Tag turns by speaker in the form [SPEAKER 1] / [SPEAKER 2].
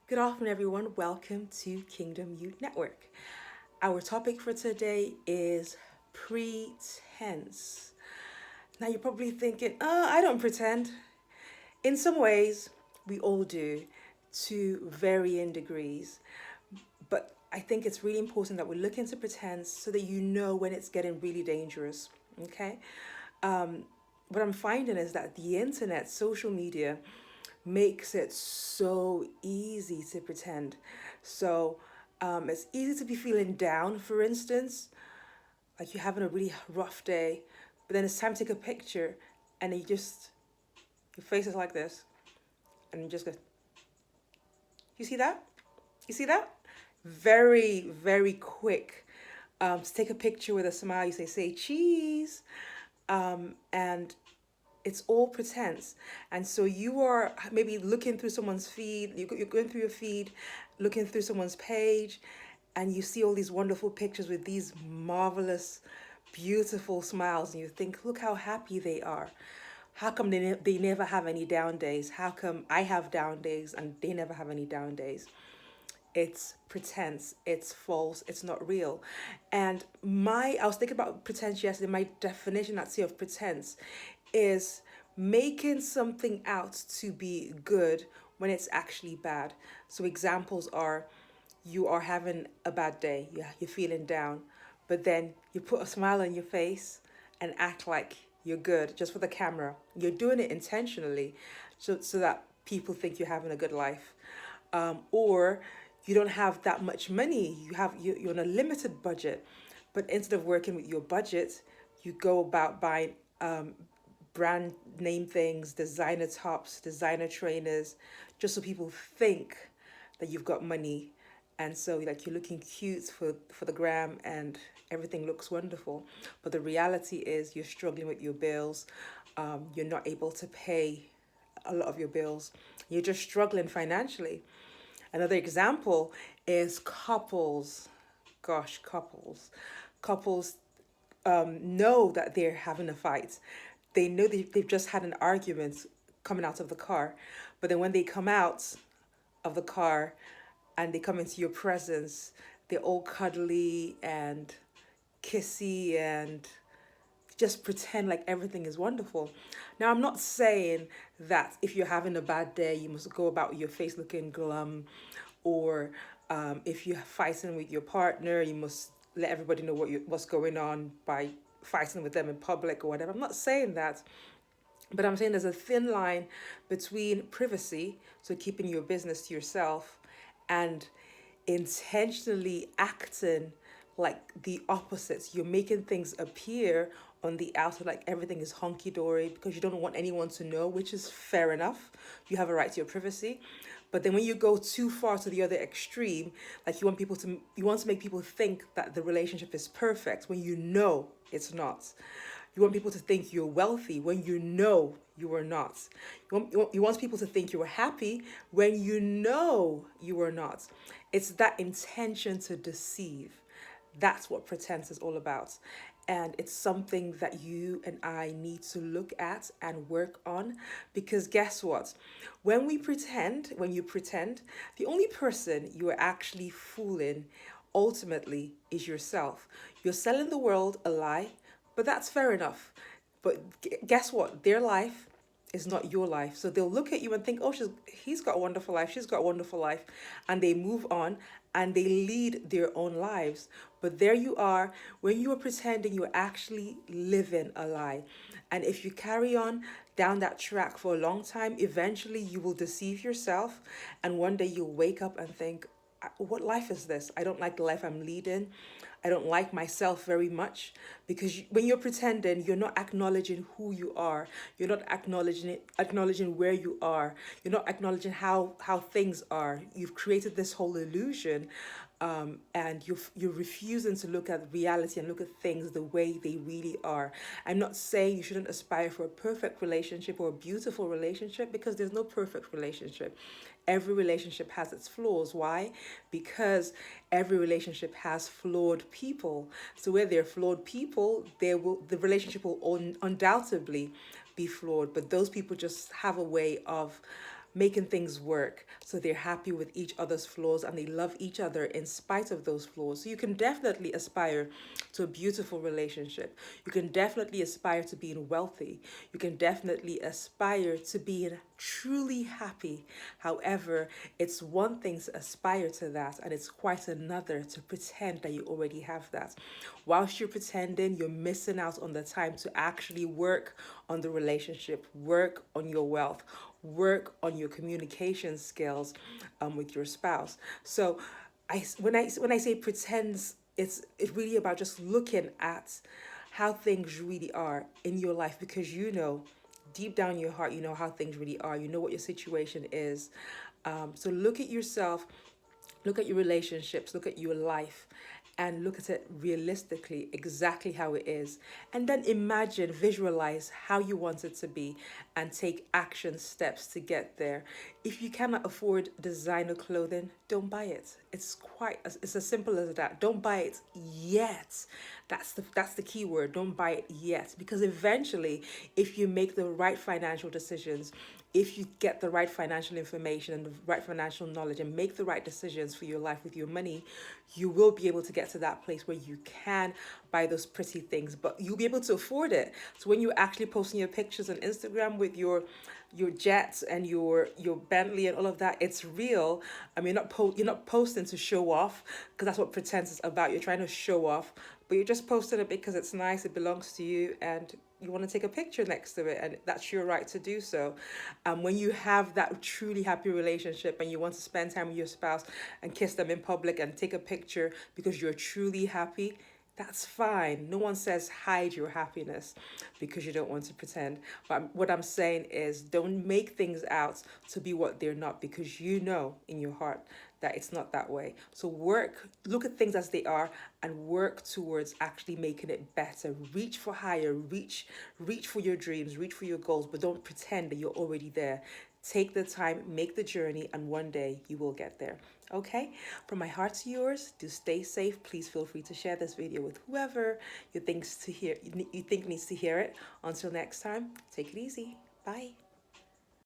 [SPEAKER 1] Good afternoon, everyone. Welcome to Kingdom Youth Network. Our topic for today is pretense. Now, you're probably thinking, I don't pretend. In some ways, we all do to varying degrees. But I think it's really important that we look into pretense so that you know when it's getting really dangerous. Okay? Um, what I'm finding is that the internet, social media, makes it so easy to pretend. So it's easy to be feeling down, for instance, like you're having a really rough day, but then it's time to take a picture and your face is like this, and you just go, you see that? You see that? Very, very quick. To take a picture with a smile, you say cheese. And it's all pretense. And so you are maybe looking through someone's feed, you're going through your feed, looking through someone's page, and you see all these wonderful pictures with these marvelous, beautiful smiles, and you think, look how happy they are. How come they never have any down days? How come I have down days and they never have any down days? It's pretense, it's false, it's not real. And I was thinking about pretense yesterday. My definition, I'd say, of pretense is making something out to be good when it's actually bad. So examples are, you are having a bad day, you're feeling down, but then you put a smile on your face and act like you're good just for the camera. You're doing it intentionally so that people think you're having a good life. Or you don't have that much money, you're on a limited budget, but instead of working with your budget, you go about buying brand name things, designer tops, designer trainers, just so people think that you've got money. And so like you're looking cute for the gram and everything looks wonderful. But the reality is you're struggling with your bills. You're not able to pay a lot of your bills. You're just struggling financially. Another example is couples. Gosh, couples. Couples know that they're having a fight. They know they've just had an argument coming out of the car. But then when they come out of the car and they come into your presence, they're all cuddly and kissy and just pretend like everything is wonderful. Now, I'm not saying that if you're having a bad day, you must go about with your face looking glum, or if you're fighting with your partner, you must let everybody know what's going on by fighting with them in public or whatever. I'm not saying that. But I'm saying there's a thin line between privacy, so keeping your business to yourself, and intentionally acting like the opposites. You're making things appear on the outside like everything is honky dory because you don't want anyone to know, which is fair enough. You have a right to your privacy. But then when you go too far to the other extreme, like you want to make people think that the relationship is perfect when you know it's not. You want people to think you're wealthy when you know you are not. You want people to think you are happy when you know you are not. It's that intention to deceive. That's what pretense is all about. And it's something that you and I need to look at and work on, because guess what? When you pretend, the only person you are actually fooling ultimately is yourself. You're selling the world a lie, but that's fair enough. But guess what? Their life is not your life. So they'll look at you and think, oh, he's got a wonderful life, she's got a wonderful life. And they move on and they lead their own lives. But there you are, when you are pretending, you're actually living a lie. And if you carry on down that track for a long time, eventually you will deceive yourself. And one day you'll wake up and think, what life is this? I don't like the life I'm leading. I don't like myself very much, because when you're pretending, you're not acknowledging who you are. You're not acknowledging where you are. You're not acknowledging how things are. You've created this whole illusion, and you're refusing to look at reality and look at things the way they really are. I'm not saying you shouldn't aspire for a perfect relationship or a beautiful relationship, because there's no perfect relationship. Every relationship has its flaws. Why? Because every relationship has flawed people. So where there are flawed people, the relationship will undoubtedly be flawed. But those people just have a way of making things work. So they're happy with each other's flaws and they love each other in spite of those flaws. So you can definitely aspire to a beautiful relationship. You can definitely aspire to being wealthy. You can definitely aspire to being truly happy. However, it's one thing to aspire to that, and it's quite another to pretend that you already have that. Whilst you're pretending, you're missing out on the time to actually work on the relationship, work on your wealth, work on your communication skills with your spouse. So, when I say pretends, it's really about just looking at how things really are in your life, because you know deep down in your heart, you know how things really are. You know what your situation is. So look at yourself, look at your relationships, look at your life, and look at it realistically, exactly how it is. And then imagine, visualize how you want it to be, and take action steps to get there. If you cannot afford designer clothing, don't buy it. It's as simple as that. Don't buy it yet. That's the key word. Don't buy it yet, because eventually, if you make the right financial decisions, if you get the right financial information and the right financial knowledge and make the right decisions for your life with your money, you will be able to get to that place where you can buy those pretty things, but you'll be able to afford it. So when you're actually posting your pictures on Instagram with your jets and your Bentley and all of that, it's real. I mean, you're not posting to show off, because that's what pretense is about. You're trying to show off, but you're just posting it because it's nice, it belongs to you, and you want to take a picture next to it, and that's your right to do so. When you have that truly happy relationship and you want to spend time with your spouse and kiss them in public and take a picture because you're truly happy, that's fine. No one says hide your happiness because you don't want to pretend. But what I'm saying is, don't make things out to be what they're not, because you know in your heart that it's not that way. So look at things as they are and work towards actually making it better. Reach for higher, reach for your dreams, reach for your goals, but don't pretend that you're already there. Take the time, make the journey, and one day you will get there. Okay? From my heart to yours, do stay safe. Please feel free to share this video with whoever you think needs to hear it. Until next time, take it easy. Bye.